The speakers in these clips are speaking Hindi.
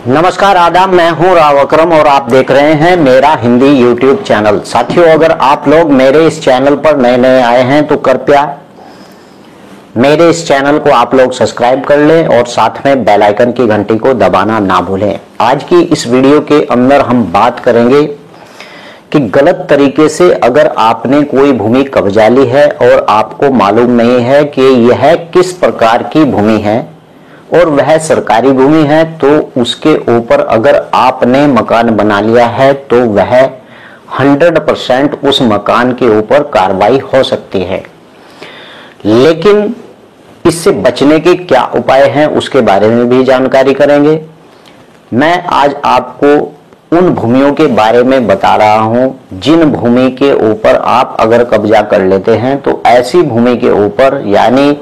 नमस्कार आदाब, मैं हूं राव अकरम और आप देख रहे हैं मेरा हिंदी यूट्यूब चैनल। साथियों, अगर आप लोग मेरे इस चैनल पर नए नए आए हैं तो कृपया मेरे इस चैनल को आप लोग सब्सक्राइब कर लें और साथ में बेल आइकन की घंटी को दबाना ना भूलें। आज की इस वीडियो के अंदर हम बात करेंगे कि गलत तरीके से अगर आपने कोई भूमि कब्जा ली है और आपको मालूम नहीं है कि यह किस प्रकार की भूमि है और वह सरकारी भूमि है, तो उसके ऊपर अगर आपने मकान बना लिया है तो वह 100% उस मकान के ऊपर कार्रवाई हो सकती है। लेकिन इससे बचने के क्या उपाय हैं उसके बारे में भी जानकारी करेंगे। मैं आज आपको उन भूमियों के बारे में बता रहा हूं जिन भूमि के ऊपर आप अगर कब्जा कर लेते हैं तो ऐसी भूमि के ऊपर यानी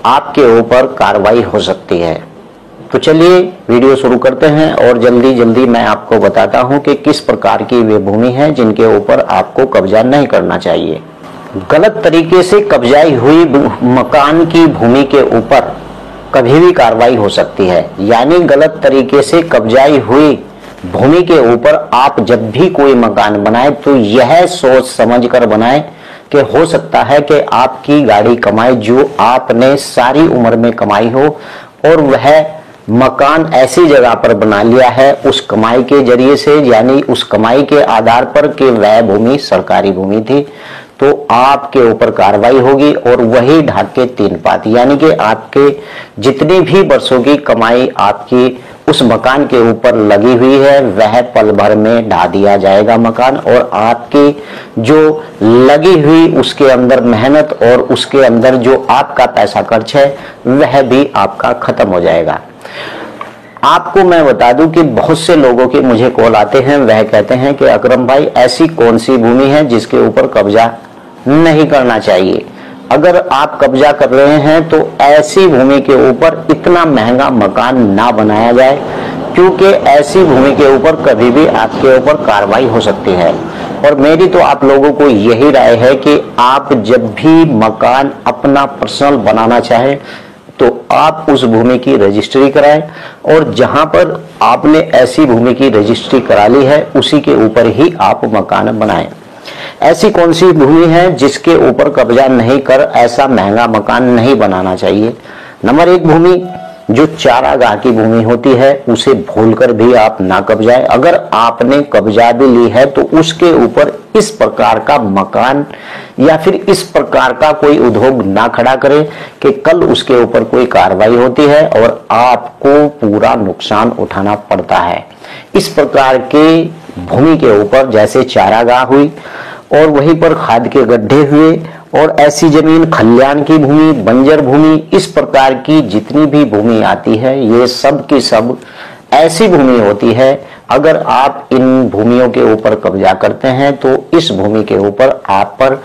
आपके ऊपर कार्रवाई हो सकती है। तो चलिए वीडियो शुरू करते हैं और जल्दी जल्दी मैं आपको बताता हूं कि किस प्रकार की वे भूमि है जिनके ऊपर आपको कब्जा नहीं करना चाहिए। गलत तरीके से कब्जाई हुई मकान की भूमि के ऊपर कभी भी कार्रवाई हो सकती है। यानी गलत तरीके से कब्जाई हुई भूमि के ऊपर आप जब भी कोई मकान बनाए तो यह सोच समझ कर बनाए कि हो सकता है कि आपकी गाड़ी कमाई जो आपने सारी उम्र में कमाई हो और वह मकान ऐसी जगह पर बना लिया है उस कमाई के जरिए से, यानी उस कमाई के आधार पर कि वह भूमि सरकारी भूमि थी, तो आपके ऊपर कार्रवाई होगी और वही ढाक के तीन पात, यानी कि आपके जितनी भी वर्षों की कमाई आपकी उस मकान के ऊपर लगी हुई है वह पल भर में ढा दिया जाएगा मकान, और आपकी जो लगी हुई उसके अंदर मेहनत और उसके अंदर जो आपका पैसा खर्च है वह भी आपका खत्म हो जाएगा। आपको मैं बता दूं कि बहुत से लोगों के मुझे कॉल आते हैं, वह कहते हैं कि अकरम भाई ऐसी कौन सी भूमि है जिसके ऊपर कब्जा नहीं करना चाहिए। अगर आप कब्जा कर रहे हैं तो ऐसी भूमि के ऊपर इतना महंगा मकान ना बनाया जाए, क्योंकि ऐसी भूमि के ऊपर कभी भी आपके ऊपर कार्रवाई हो सकती है। और मेरी तो आप लोगों को यही राय है कि आप जब भी मकान अपना पर्सनल बनाना चाहें तो आप उस भूमि की रजिस्ट्री कराएं और जहां पर आपने ऐसी भूमि की रजिस्ट्री करा ली है उसी के ऊपर ही आप मकान बनाएं। ऐसी कौन सी भूमि है जिसके ऊपर कब्जा नहीं कर ऐसा महंगा मकान नहीं बनाना चाहिए। नंबर एक, भूमि जो चारागाह की भूमि होती है उसे भूलकर भी आप ना कब्जाएं। अगर आपने कब्जा भी ली है तो उसके ऊपर इस प्रकार का मकान या फिर इस प्रकार का कोई उद्योग ना खड़ा करें कि कल उसके ऊपर कोई कार्रवाई होती है और आपको पूरा नुकसान उठाना पड़ता है। इस प्रकार के भूमि के ऊपर जैसे चारागाह हुई और वहीं पर खाद के गड्ढे हुए और ऐसी जमीन खलियान की भूमि, बंजर भूमि, इस प्रकार की जितनी भी भूमि आती है ये सब की सब ऐसी भूमि होती है। अगर आप इन भूमियों के ऊपर कब्जा करते हैं तो इस भूमि के ऊपर आप पर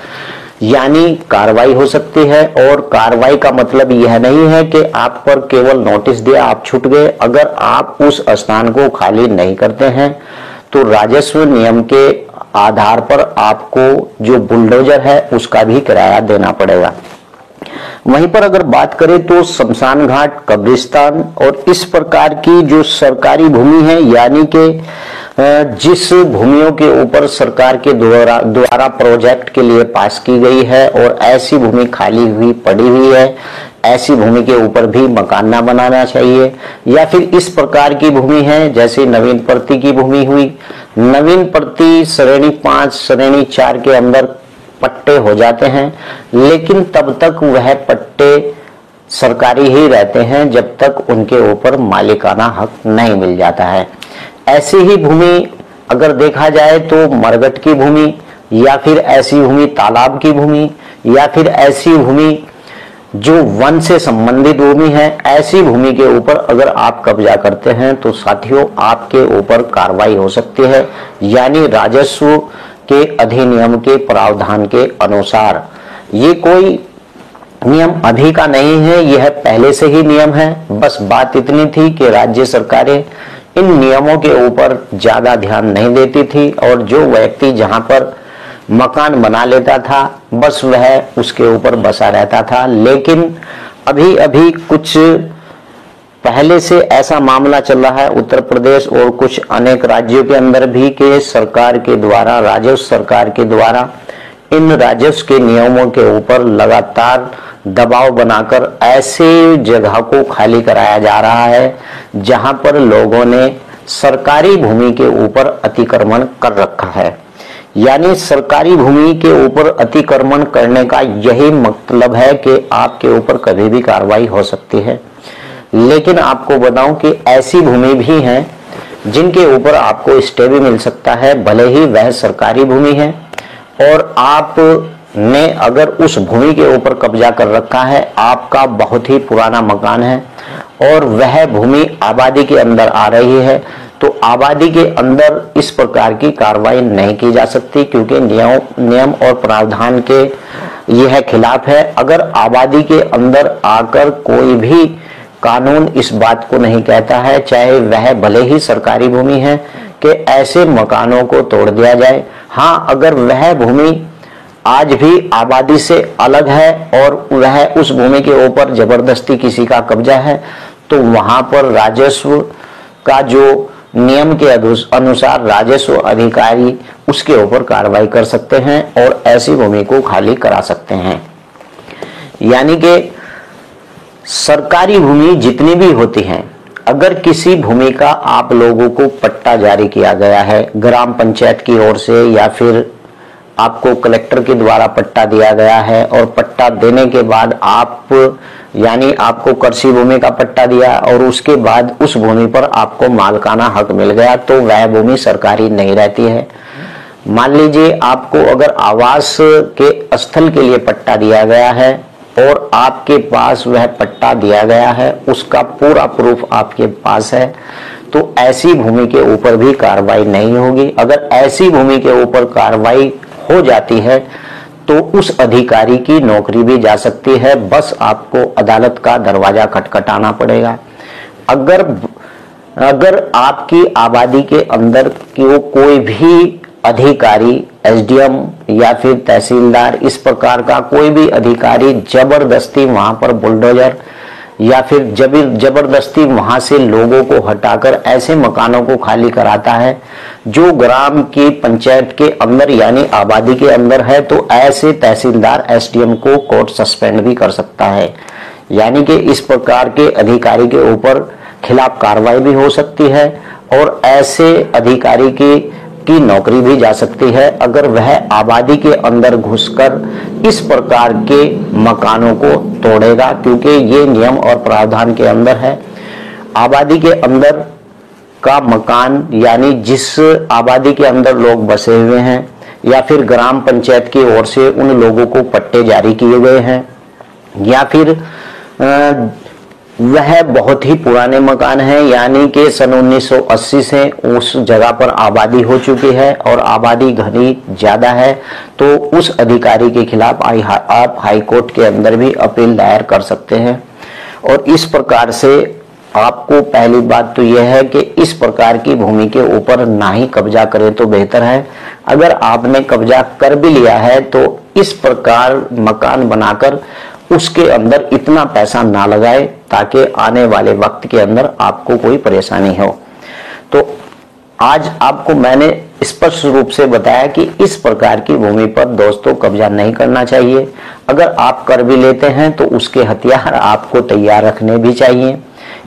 यानी कार्रवाई हो सकती है। और कार्रवाई का मतलब यह नहीं है कि आप पर केवल नोटिस दिया आप छूट गए। अगर आप उस स्थान को खाली नहीं करते हैं तो राजस्व नियम के आधार पर आपको जो बुलडोजर है उसका भी किराया देना पड़ेगा। वहीं पर अगर बात करें तो शमशान घाट, कब्रिस्तान और इस प्रकार की जो सरकारी भूमि है, यानी कि जिस भूमियों के ऊपर सरकार के द्वारा प्रोजेक्ट के लिए पास की गई है और ऐसी भूमि खाली हुई पड़ी हुई है, ऐसी भूमि के ऊपर भी मकान ना बनाना चाहिए। या फिर इस प्रकार की भूमि है जैसे नवीन प्रति की भूमि हुई, नवीन प्रति श्रेणी 5 श्रेणी 4 के अंदर पट्टे हो जाते हैं, लेकिन तब तक वह पट्टे सरकारी ही रहते हैं जब तक उनके ऊपर मालिकाना हक नहीं मिल जाता है। ऐसी ही भूमि अगर देखा जाए तो मरघट की भूमि या फिर ऐसी भूमि तालाब की भूमि या फिर ऐसी भूमि जो वन से संबंधित भूमि है, ऐसी भूमि के ऊपर अगर आप कब्जा करते हैं तो साथियों आपके ऊपर कार्रवाई हो सकती है। यानी राजस्व के अधिनियम के प्रावधान के अनुसार, ये कोई नियम अभी का नहीं है, यह पहले से ही नियम है। बस बात इतनी थी कि राज्य सरकारें इन नियमों के ऊपर ज्यादा ध्यान नहीं देती थी और जो व्यक्ति जहां पर मकान बना लेता था बस वह उसके ऊपर बसा रहता था। लेकिन अभी अभी कुछ पहले से ऐसा मामला चल रहा है उत्तर प्रदेश और कुछ अनेक राज्यों के अंदर भी कि सरकार के द्वारा, राजस्व सरकार के द्वारा इन राजस्व के नियमों के ऊपर लगातार दबाव बनाकर ऐसे जगह को खाली कराया जा रहा है जहां पर लोगों ने सरकारी भूमि के ऊपर अतिक्रमण कर रखा है। यानी सरकारी भूमि के ऊपर अतिक्रमण करने का यही मतलब है कि आपके ऊपर कभी भी कार्रवाई हो सकती है। लेकिन आपको बताऊं कि ऐसी भूमि भी है जिनके ऊपर आपको स्टे भी मिल सकता है, भले ही वह सरकारी भूमि है और आपने अगर उस भूमि के ऊपर कब्जा कर रखा है, आपका बहुत ही पुराना मकान है और वह भूमि आबादी के अंदर आ रही है, तो आबादी के अंदर इस प्रकार की कार्रवाई नहीं की जा सकती क्योंकि नियम और प्रावधान के यह खिलाफ है। अगर आबादी के अंदर आकर कोई भी कानून इस बात को नहीं कहता है, चाहे वह भले ही सरकारी भूमि है, कि ऐसे मकानों को तोड़ दिया जाए। हाँ, अगर वह भूमि आज भी आबादी से अलग है और वह उस भूमि के ऊपर जबरदस्ती किसी का कब्जा है, तो वहां पर राजस्व का जो नियम के अनुसार राजस्व अधिकारी उसके ऊपर कार्रवाई कर सकते हैं और ऐसी भूमि को खाली करा सकते हैं। यानी कि सरकारी भूमि जितनी भी होती हैं, अगर किसी भूमि का आप लोगों को पट्टा जारी किया गया है ग्राम पंचायत की ओर से या फिर आपको कलेक्टर के द्वारा पट्टा दिया गया है और पट्टा देने के बाद यानी आपको कृषि भूमि का पट्टा दिया और उसके बाद उस भूमि पर आपको मालिकाना हक मिल गया, तो वह भूमि सरकारी नहीं रहती है। मान लीजिए आपको अगर आवास के स्थल के लिए पट्टा दिया गया है और आपके पास वह पट्टा दिया गया है, उसका पूरा प्रूफ आपके पास है, तो ऐसी भूमि के ऊपर भी कार्रवाई नहीं होगी। अगर ऐसी भूमि के ऊपर कार्रवाई हो जाती है तो उस अधिकारी की नौकरी भी जा सकती है, बस आपको अदालत का दरवाजा खटखटाना पड़ेगा। अगर आपकी आबादी के अंदर कोई भी अधिकारी, एसडीएम या फिर तहसीलदार, इस प्रकार का कोई भी अधिकारी जबरदस्ती वहां पर बुलडोजर या फिर जबरदस्ती वहां से लोगों को हटाकर ऐसे मकानों को खाली कराता है जो ग्राम की पंचायत के अंदर यानी आबादी के अंदर है, तो ऐसे तहसीलदार, एसडीएम को कोर्ट सस्पेंड भी कर सकता है। यानी कि इस प्रकार के अधिकारी के ऊपर खिलाफ कार्रवाई भी हो सकती है और ऐसे अधिकारी की नौकरी भी जा सकती है अगर वह आबादी के अंदर घुसकर इस प्रकार के मकानों को तोड़ेगा, क्योंकि ये नियम और प्रावधान के अंदर है। आबादी के अंदर का मकान यानी जिस आबादी के अंदर लोग बसे हुए हैं या फिर ग्राम पंचायत की ओर से उन लोगों को पट्टे जारी किए गए हैं या फिर वह बहुत ही पुराने मकान हैं, यानी कि सन 1980 से उस जगह पर आबादी हो चुकी है और आबादी घनी ज्यादा है, तो उस अधिकारी के खिलाफ आप हाई कोर्ट के अंदर भी अपील दायर कर सकते हैं। और इस प्रकार से आपको पहली बात तो यह है कि इस प्रकार की भूमि के ऊपर ना ही कब्जा करें तो बेहतर है। अगर आपने कब्जा कर भी लिया है तो इस प्रकार मकान बनाकर उसके अंदर इतना पैसा ना लगाए ताकि आने वाले वक्त के अंदर आपको कोई परेशानी हो। तो आज आपको मैंने स्पष्ट रूप से बताया कि इस प्रकार की भूमि पर दोस्तों कब्जा नहीं करना चाहिए। अगर आप कर भी लेते हैं तो उसके हथियार आपको तैयार रखने भी चाहिए।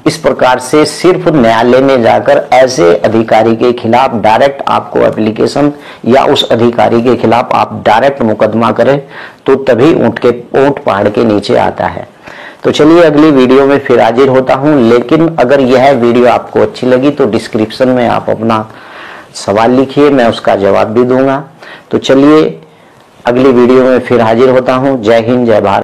इस प्रकार से सिर्फ न्यायालय में जाकर ऐसे अधिकारी के खिलाफ डायरेक्ट आपको एप्लीकेशन या उस अधिकारी के खिलाफ आप डायरेक्ट मुकदमा करें तो तभी ऊंट पहाड़ के नीचे आता है। तो चलिए अगली वीडियो में फिर हाजिर होता हूं, लेकिन अगर यह वीडियो आपको अच्छी लगी तो डिस्क्रिप्शन में आप अपना सवाल लिखिए, मैं उसका जवाब भी दूंगा। तो चलिए अगली वीडियो में फिर हाजिर होता हूं। जय हिंद, जय भारत।